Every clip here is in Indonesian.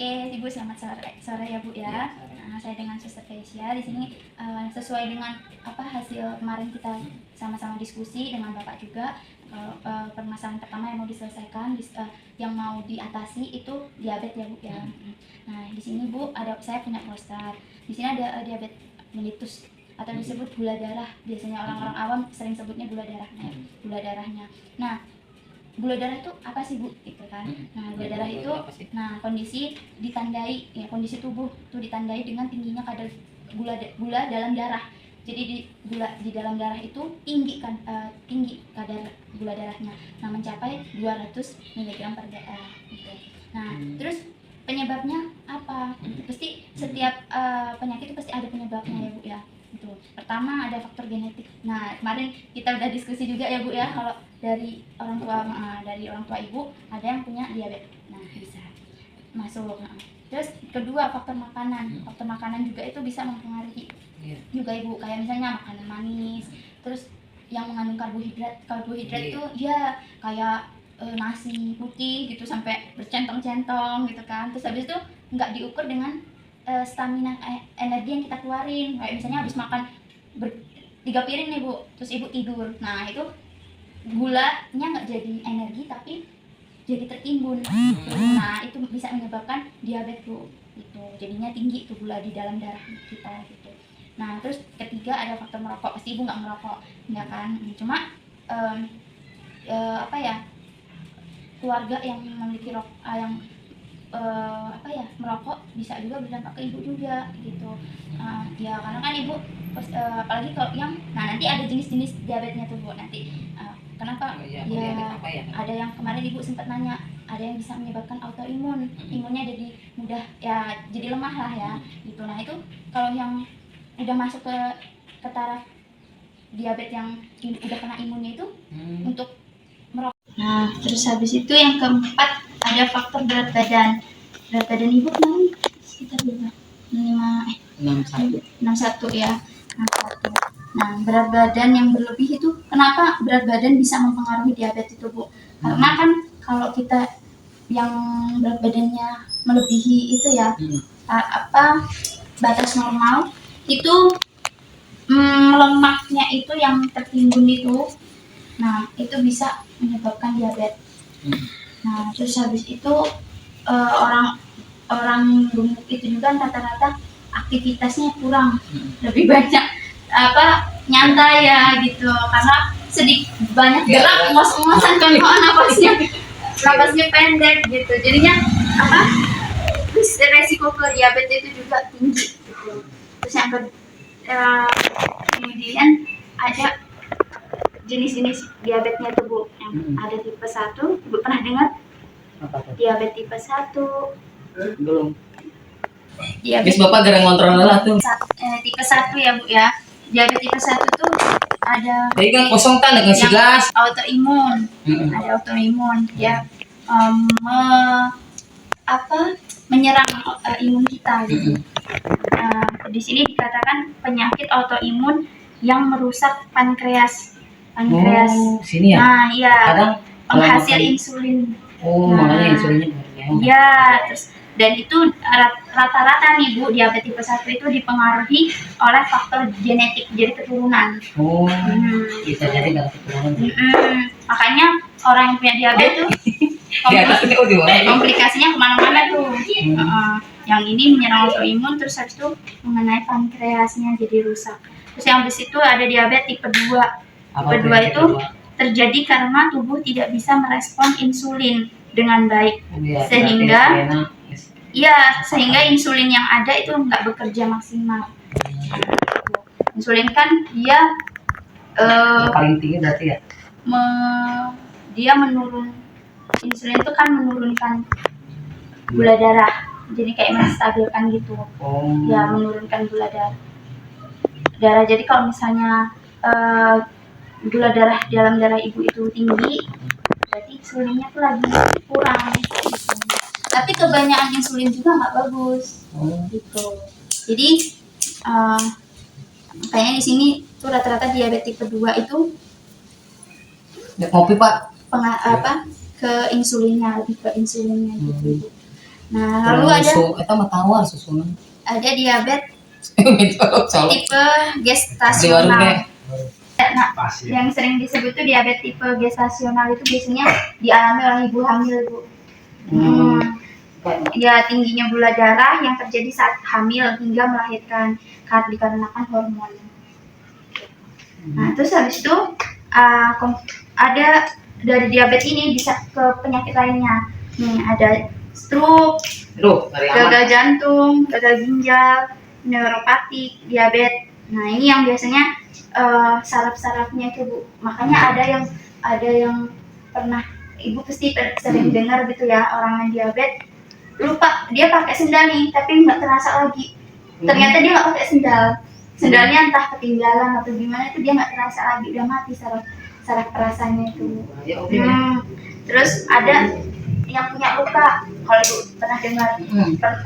Oke, Ibu selamat sore ya Bu ya. Saya dengan Suster Keisha di sini sesuai dengan hasil kemarin kita sama-sama diskusi dengan Bapak juga. Permasalahan pertama yang mau diselesaikan, yang mau diatasi itu diabetes ya Bu ya. Nah di sini Bu saya punya poster. Di sini ada diabetes mellitus atau disebut gula darah. Biasanya orang-orang awam sering sebutnya gula darahnya. Nah gula darah itu apa sih Bu? Gitu kan. Nah gula darah itu kondisi ditandai ya, kondisi tubuh tuh ditandai dengan tingginya kadar gula dalam darah. Jadi di dalam darah itu tinggi kadar gula darahnya. Nah mencapai 200 mg per dl gitu. Nah terus penyebabnya apa? Pasti setiap penyakit itu pasti ada penyebabnya ya Bu ya. Itu pertama ada faktor genetik. Nah kemarin kita udah diskusi juga ya Bu ya, kalau dari orang tua ibu ada yang punya diabetes, nah bisa masuk. Terus kedua faktor makanan juga itu bisa mempengaruhi juga ibu, kayak misalnya makanan manis, terus yang mengandung karbohidrat itu ya kayak nasi putih gitu sampai bercentong-centong gitu kan. Terus habis itu nggak diukur dengan stamina energi yang kita keluarin, kayak misalnya habis makan 3 piring nih Bu, terus ibu tidur, nah itu gulanya nggak jadi energi tapi jadi tertimbun. Nah itu bisa menyebabkan diabetes Bu, gitu. Jadinya tinggi tuh gula di dalam darah kita gitu. Nah terus ketiga ada faktor merokok. Pasti ibu nggak merokok ya kan, cuma keluarga yang memiliki merokok bisa juga berdampak ke ibu juga gitu. Ya karena kan ibu apalagi kalau yang nanti ada jenis-jenis diabetesnya tuh Bu nanti. Kenapa? Ada yang kemarin ibu sempat nanya, ada yang bisa menyebabkan autoimun, imunnya jadi mudah ya, jadi lemah lah ya gitu. Nah itu kalau yang udah masuk ke taraf diabetes yang udah kena imunnya itu untuk merokok. Nah terus habis itu yang keempat ada faktor berat badan. Berat badan ibu kemarin sekitar berapa? 61 ya. 61. Nah berat badan yang berlebih itu, kenapa berat badan bisa mempengaruhi diabetes itu Bu? Karena kan kalau kita yang berat badannya melebihi itu ya batas normal itu, lemaknya itu yang tertimbun itu, nah itu bisa menyebabkan diabetes. Nah terus habis itu orang gemuk itu juga rata-rata aktivitasnya kurang, lebih banyak nyantai ya gitu, karena banyak gerak, ngos-ngosan kan, napasnya pendek gitu, jadinya resiko ke diabetes itu juga tinggi gitu. Terus yang kemudian ada jenis-jenis diabetesnya tuh Bu, yang ada tipe 1, Ibu pernah dengar? Diabetes tipe 1? Belum. Diabetes Bapak garang ngontrol lah tuh. Tipe 1 ya Bu ya. Diabetes tipe 1 tuh ada jadi kan kosong kan dengan gas autoimun. Ada autoimun ya, menyerang imun kita gitu. Di sini dikatakan penyakit autoimun yang merusak pankreas. Sini ya? Nah iya, penghasil makan insulin. Makanya insulinnya ya, terus dan itu rata-rata nih Bu, diabetes tipe 1 itu dipengaruhi oleh faktor genetik, jadi keturunan. Bisa jadi kalau keturunan. Makanya orang yang punya diabetes tuh komplikasinya kemana-mana tuh. Yang ini menyerang autoimun, terus habis itu mengenai pankreasnya jadi rusak. Terus yang habis itu ada diabetes tipe 2. Tipe 2 itu terjadi karena tubuh tidak bisa merespon insulin dengan baik, sehingga insulin yang ada itu nggak bekerja maksimal. Insulin kan dia paling tinggi berarti ya? Insulin itu kan menurunkan gula darah, jadi kayak menstabilkan gitu. Ya menurunkan gula darah. Jadi kalau misalnya gula darah dalam darah ibu itu tinggi, berarti insulinnya tuh lagi kurang gitu. Tapi kebanyakan insulin juga nggak bagus gitu. Jadi kayaknya di sini tuh rata-rata diabetes tipe 2 itu kopi Pak ke insulinnya, lebih ke insulinnya gitu. Nah, lalu ada susu, eta mah tawar susunya. ada diabetes Colok. tipe Di warung gestasional. deh. Nah, yang sering disebut tuh diabetes tipe gestasional itu biasanya dialami oleh ibu hamil, Bu. Ya, tingginya gula darah yang terjadi saat hamil hingga melahirkan dikarenakan hormon. Nah, terus habis itu ada dari diabetes ini bisa ke penyakit lainnya. Nih, ada stroke, gagal jantung, gagal ginjal, neuropatik, diabetes. Nah, ini yang biasanya saraf-sarafnya itu, Bu. Makanya ada yang pernah ibu pasti sering dengar gitu ya, orang yang diabetes lupa dia pakai sendal nih, tapi nggak terasa lagi. Ternyata dia nggak pakai sendal. Sendalnya entah ketinggalan atau gimana, itu dia nggak terasa lagi, udah mati saraf perasaannya itu. Terus ada yang punya luka, kalau ibu pernah dengar,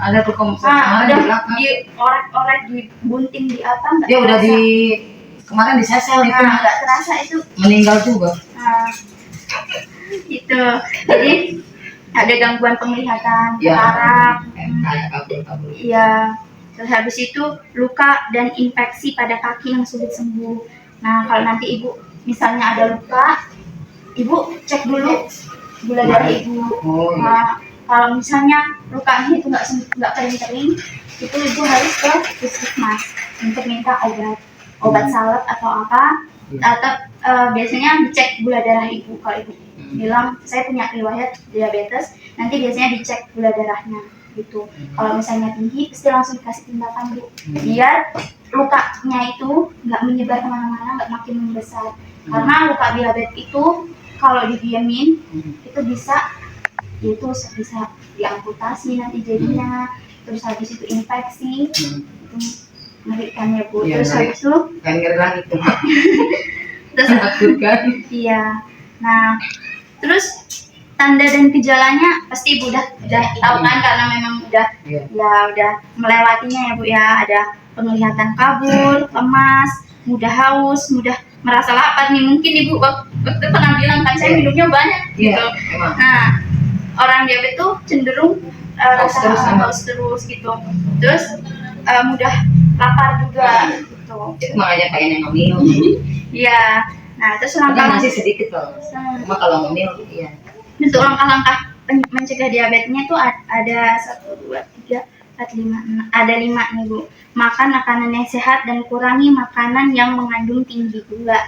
ada tuh ada diorek-orek, dibunting di apa, nggak dia udah terasa. kemarin disesel itu Nggak terasa itu, meninggal juga. Itu jadi ada gangguan penglihatan, katarak, kayak kabur. Iya. Terus habis itu luka dan infeksi pada kaki yang sulit sembuh. Nah, kalau nanti ibu misalnya ada luka, ibu cek dulu gula darah ibu. Nah, kalau misalnya lukanya itu nggak kering-kering, itu ibu harus ke puskesmas untuk minta obat salep atau apa. Atau biasanya dicek gula darah ibu. Kalau ibu bilang saya punya riwayat diabetes, nanti biasanya dicek gula darahnya gitu. Kalau misalnya tinggi, pasti langsung dikasih tindakan, Bu, biar lukanya itu nggak menyebar kemana-mana, nggak makin membesar. Karena luka diabetes itu kalau didiemin itu bisa diamputasi nanti jadinya. Terus habis itu infeksi, itu mengerikan ya, Bu. Terus habis itu kan ngeri lagi tuh. terus iya. Nah, terus tanda dan gejalanya pasti ibu udah tahu kan, karena memang udah melewatinya ya, Bu ya. Ada penglihatan kabur, lemas, mudah haus, mudah merasa lapar nih. Mungkin ibu waktu pernah bilang kan, saya minumnya banyak gitu. Nah, orang diabetes tuh cenderung rasa haus terus gitu. Terus mudah lapar juga gitu. Itu makanya pengen yang ngemil. Iya. Nah, terus langkah masih sedikit loh. Cuma kalau ngemil, iya. Untuk langkah-langkah mencegah diabetesnya tuh ada 1, 2, 3, 4, 5, 6. Ada 5 nih, Bu. Makan makanan yang sehat dan kurangi makanan yang mengandung tinggi gula.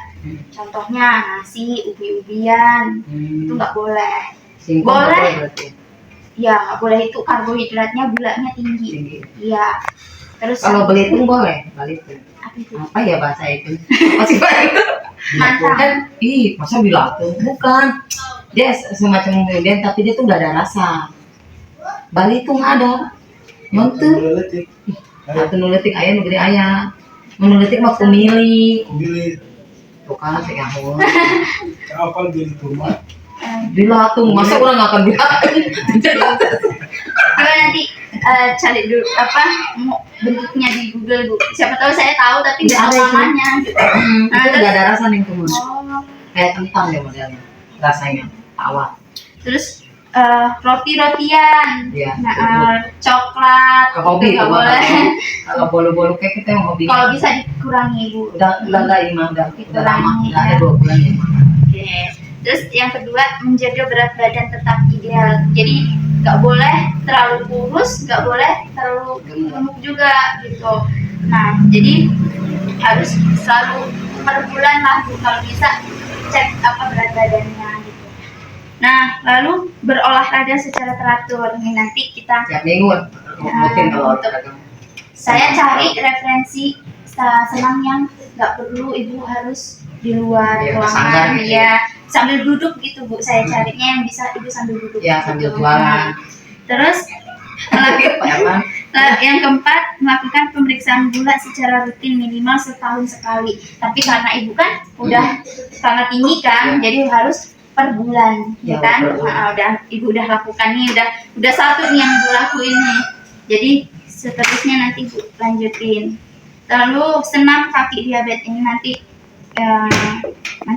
Contohnya nasi, ubi-ubian, itu nggak boleh. Boleh. Ya, nggak boleh, itu karbohidratnya, gulanya tinggi. Iya. Terus kalau belitung boleh, belitung. Apa ya bahasa itu? Masih baru. Mantap. Masa bilatung? Bukan. Dia semacam kemudian, tapi dia tuh nggak ada rasa. Balitung ada. Nyontur. Atau nuletik ayah, nugri ayah. Menuletik mah kumili. Tuh kan, segahun. Apa belitung mah? Bilatung, masa orang nggak akan bilatung? Coba nanti cari dulu bentuknya di Google, Bu. Siapa tahu saya tahu tapi nggak tahu namanya gitu. Itu nggak ada rasa nih tuh. Kayak kentang deh modelnya, rasanya tawar. Terus roti-rotian, coklat, hobi nggak boleh. Kalau bolu-bolu kayak kita yang hobi. Kalau bisa dikurangi, Bu. Udah nggak lama, udah lama, udah ada 2 bulan ya. Oke. Terus yang kedua, menjaga berat badan tetap ideal. Jadi nggak boleh terlalu kurus, nggak boleh terlalu gemuk juga gitu. Nah, jadi harus selalu per bulan lah, Bu, kalau bisa cek berat badannya gitu. Nah, lalu berolahraga secara teratur. Ini nanti kita tiap minggu mungkin kalau olahraga. Saya cari referensi senam yang nggak perlu ibu harus di luar ruangan, ya sambil duduk gitu, Bu. Saya carinya yang bisa ibu sambil duduk. Ya, sambil jualan. Terus yang keempat, melakukan pemeriksaan gula secara rutin minimal setahun sekali. Tapi karena ibu kan udah karena tinggi kan, jadi harus per bulan, ya kan? Ibu udah lakukan nih, udah satu nih yang ibu lakuin nih. Jadi seterusnya nanti ibu lanjutin. Lalu senam kaki diabetes ini nanti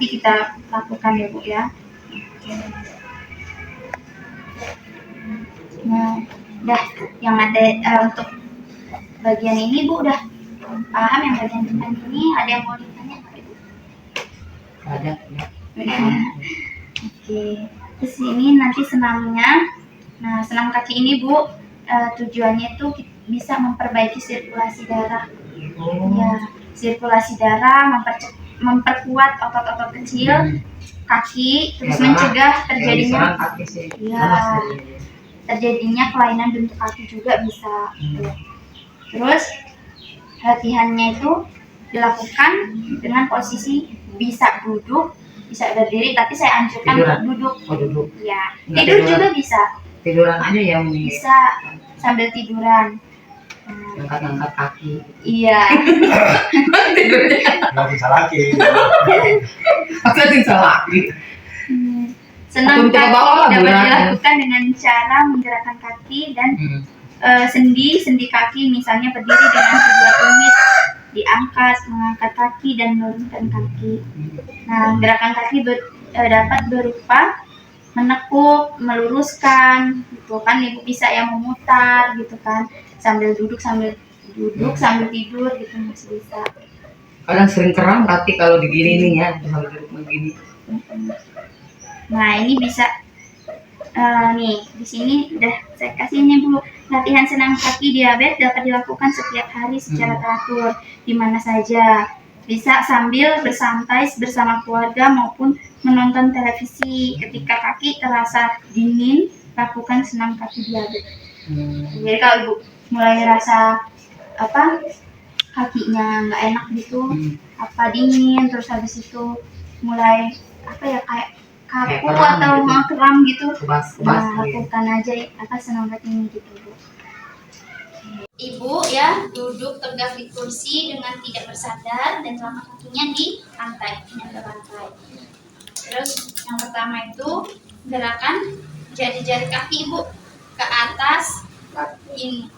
kita lakukan ya, Bu ya. Nah, Udah, yang ada untuk bagian ini Bu udah paham. Yang bagian depan ini ada yang mau ditanya nggak Ibu? Ada. Oke, terus ini nanti senamnya. Nah, senam kaki ini Bu, tujuannya itu bisa memperbaiki sirkulasi darah. Ya, sirkulasi darah, memperkuat otot-otot kecil kaki, terus mencegah terjadinya terjadinya kelainan bentuk kaki juga bisa. Terus latihannya itu dilakukan dengan posisi bisa duduk, bisa berdiri, tapi saya anjurkan untuk duduk. Oh, duduk. Ya, tidur juga bisa. Tiduran aja ya, Bisa sambil tiduran. Angkat-angkat kaki. Iya. Nggak bisa lagi. Masa bisa lagi. Senam Atau kaki bawah lah, dapat berat. dilakukan dengan cara menggerakkan kaki dan sendi kaki, misalnya berdiri dengan kedua tumit diangkat, mengangkat kaki dan menurunkan kaki. Nah, gerakan kaki dapat berupa menekuk, meluruskan, gitu kan. Ibu bisa yang memutar, gitu kan, sambil duduk sambil tidur, gitu masih bisa. Kadang sering kram kaki kalau digini nih ya, sambil duduk begini. Nah, ini bisa nih di sini udah saya kasih nih Bu. Latihan senam kaki diabetes dapat dilakukan setiap hari secara teratur di mana saja. Bisa sambil bersantai bersama keluarga maupun menonton televisi. Ketika kaki terasa dingin, lakukan senam kaki diabetes. Jadi kalau Ibu mulai rasa kakinya nggak enak gitu, dingin, terus habis itu mulai kayak kaku atau kram gitu, nah lakukan aja senam kaki ini gitu Bu. Ibu ya duduk tegak di kursi dengan tidak bersandar dan telapak kakinya di lantai, Terus yang pertama itu gerakan jari-jari kaki Ibu ke atas ini,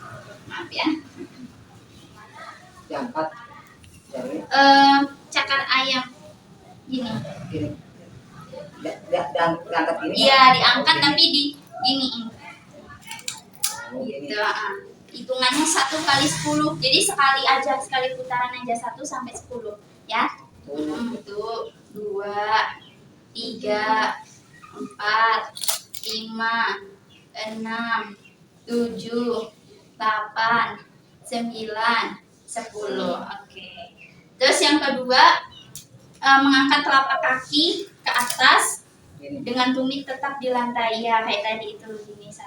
maaf ya. Diangkat jari. Cakar ayam gini. Diangkat gini. Iya, diangkat tapi di giniin. Gitu. Hitungannya 1 kali 10. Jadi sekali putaran aja 1 sampai 10 ya. 1, 2, 3, 4, 5, 6, 7, 8, 9, 10. Oke. Terus yang kedua, mengangkat telapak kaki ke atas dengan tumit tetap di lantai ya, kayak tadi itu gini. 1,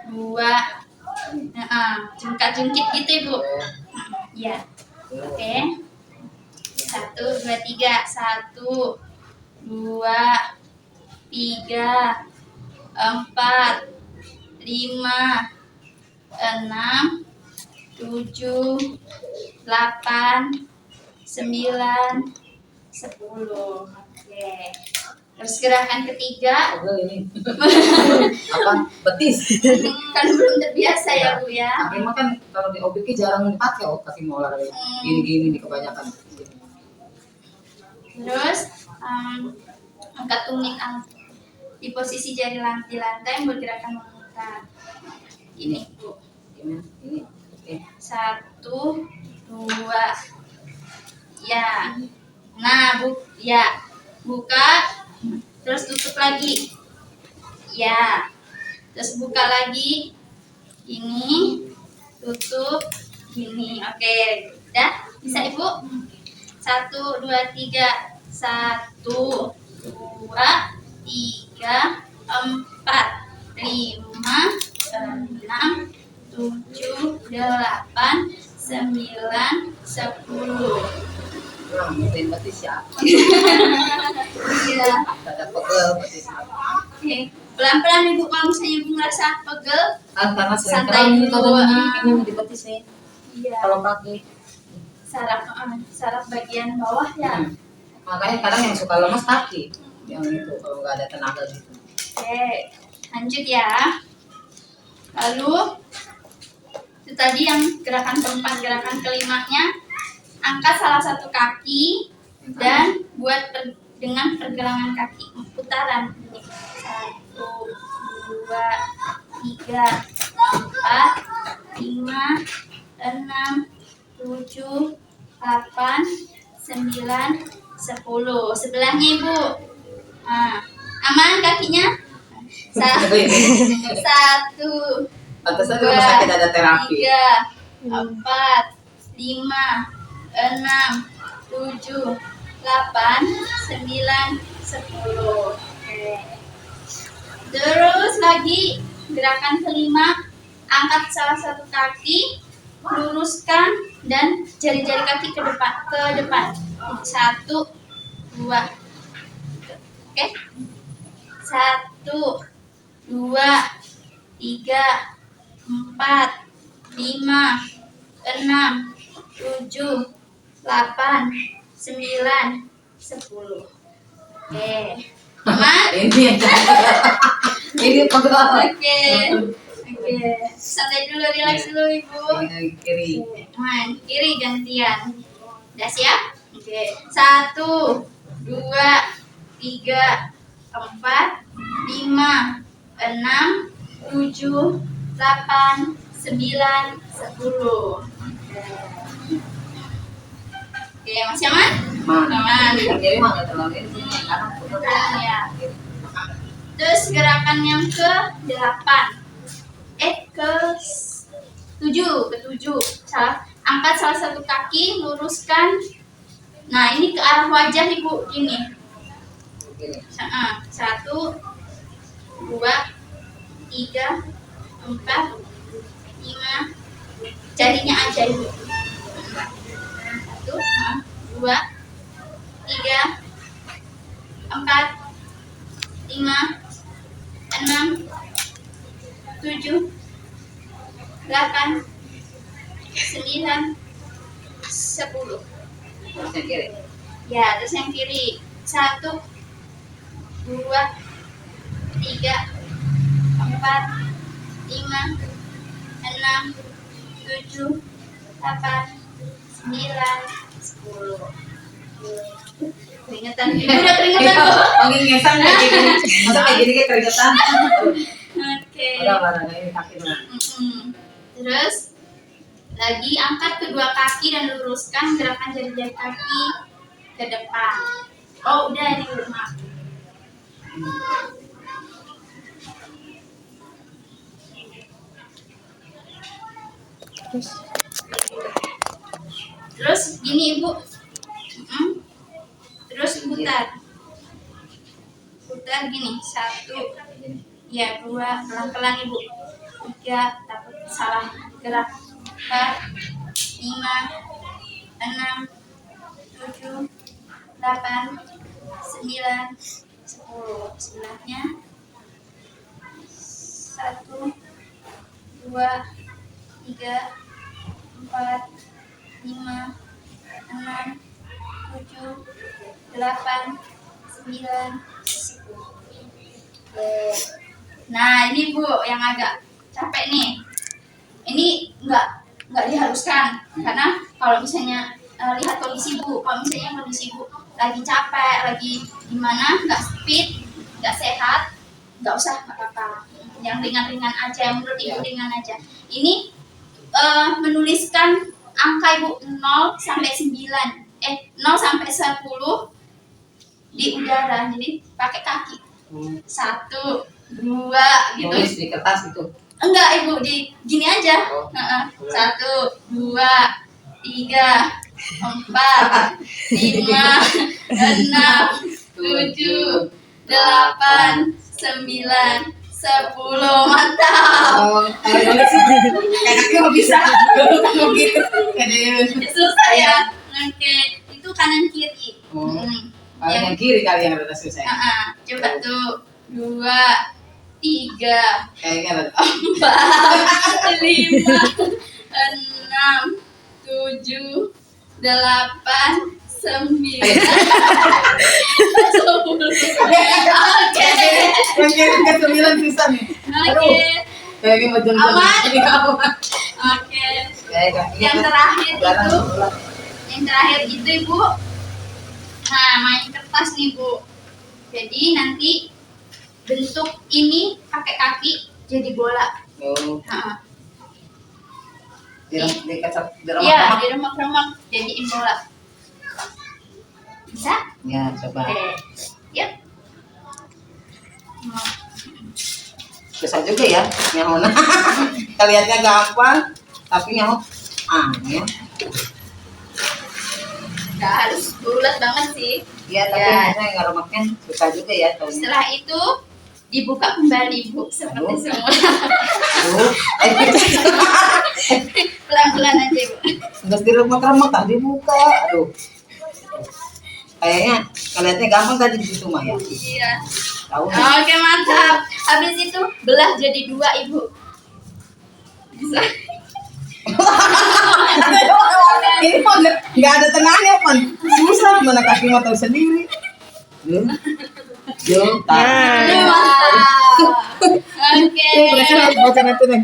2, jungkit gitu Ibu. Ya. Oke. 1, 2, 3. 1, 2, 3, 4, 5, 6, 7, 8, 9, 10. Oke. Terus gerakan ketiga. Ini. Betis. Kan belum terbiasa ya Bu ya. Memang kan kalau di OBK jarang dipakai kasih mau olahraga. Gini kebanyakan. Terus angkat tumit di posisi jari di lantai bergerakan memutar. Ini Bu. Ini. 1, 2. Ya. Nah, buka, terus tutup lagi. Ya. Terus buka lagi. Ini, tutup, gini. Oke, udah bisa Ibu? 1, 2, 3. 1, 2, 3, 4, 5, 6, 7, 8, 9, 10. Mungkin betis ya. Iya. Ada pegel betis. Oke. Pelan-pelan Ibu, kalau misalnya Ibu ngerasa pegel, Karena sering santai kram dulu. ini di betis nih. Iya. Kalau kaki. Saraf bagian bawah ya. Makanya kadang yang suka lemas kaki. Yang itu kalau nggak ada tenaga gitu. Oke, lanjut ya. Lalu itu tadi yang gerakan keempat. Gerakan kelimanya, angkat salah satu kaki dan buat dengan pergelangan kaki putaran. 1, 2, 3, 4, 5, 6, 7, 8, 9, 10. Sebelahnya Ibu. Nah, aman kakinya? Satu, Pantesan di rumah sakit ada terapi. 3, 4, 5, 6, 7, 8, 9, 10. Oke. Terus lagi gerakan kelima, angkat salah satu kaki, luruskan dan jari-jari kaki ke depan. 1, 2. Oke. 1, 2, 3, 4, 5, 6, 7, 8, 9, 10. Oke. Aman? Ini yang ini pegel. Oke. Santai dulu, relax dulu Ibu. Ini kiri. Aman, kiri gantian. Udah siap? Oke. 1, 2, 3, 4, 5, 6, 7, 8, 9, 10. Oke, masih aman? Aman. Yang kiri mah nggak terlalu ini. Karena pegel. Ya. Terus gerakan yang ke-8. Ke-7. Angkat salah satu kaki, luruskan. Nah, ini ke arah wajah Ibu, gini. 1, 2, 3, 4, 5. Jarinya aja Ibu. 1, 2, 3, 4, 5, 6, 7, 8, 9, 10. Terus yang kiri. Ya, terus yang kiri. 1, 2, 3, 4, 5, 6, 7, 8, 9, 10. Keringetan. Ibu udah keringetan Bu. Mungkin ngesang kayak gini. Masa kayak gini kayak keringetan. Oke. Udah barang ini kaki dulu. Terus lagi angkat kedua kaki dan luruskan gerakan jari-jari kaki ke depan. Oh, udah ini udah maaf. Terus gini Ibu. Terus putar. Putar gini. 1, ya 2, pelan-pelan Ibu. 3, takut salah gerak. 4, 5, 6, 7, 8, 9, 10. Sebelahnya. 1, 2, 3, 4, 5, 6, 7, 8, 9, 10. Nah, ini Bu yang agak capek nih. Ini nggak diharuskan karena kalau misalnya lihat kondisi Bu, kalau misalnya kondisi Bu lagi capek, lagi gimana, nggak fit, nggak sehat, nggak usah, nggak apa-apa. Yang ringan-ringan aja, yang menurut Ibu ringan aja. Ini menuliskan angka Ibu 0 sampai 9, 0 sampai 10 di udara, jadi pakai kaki. 1, 2 gitu. Nulis di kertas itu. Enggak Ibu, di gini aja. 1, 2, 3, 4, 5, 6, 7, 8, 9, 10. Mantap. Oh, kayak kaki mau bisa. Mau gitu. Kayak Susah ya. Oke, itu kanan kiri. yang kiri kali yang rada susah. Coba tuh. 2, 3, Kayaknya rada. 4, 5, 6, 7, 8, 9, 10. Oke. Yang kiri ke 9 susah nih. Oke. Kayaknya mau jam-jam. Aman? Ini aman. Oke. Kayak kakinya Yang kan terakhir barang itu, sebelah. Ibu. Nah, main kertas nih Bu. Jadi nanti bentuk ini pakai kaki jadi bola. Oh, Nah, di iya, remak-remak. diremak-remak jadiin bola. Bisa? Ya, coba. Oke. Yuk. Nah, Bisa juga ya, nyaho. Kelihatannya gampang, tapi nyaho. Ya. nggak harus bulat banget sih. Ya, tapi Ya. saya nggak remaknya susah juga ya taunya. Setelah itu dibuka kembali Bu seperti Aduh. semula. Tuh, Pelan-pelan aja Bu. nggak diremak-remak tadi buka. Aduh. Kayaknya kelihatannya gampang tadi di situ mah ya. Iya. Tahu. Oke mantap. Habis itu belah jadi 2 Ibu. Bisa. Ini pun nggak ada tenangnya pun. Susah mana kaki mau tahu sendiri. Yo, tak. Mantap. Oke. Berarti baca nanti nih.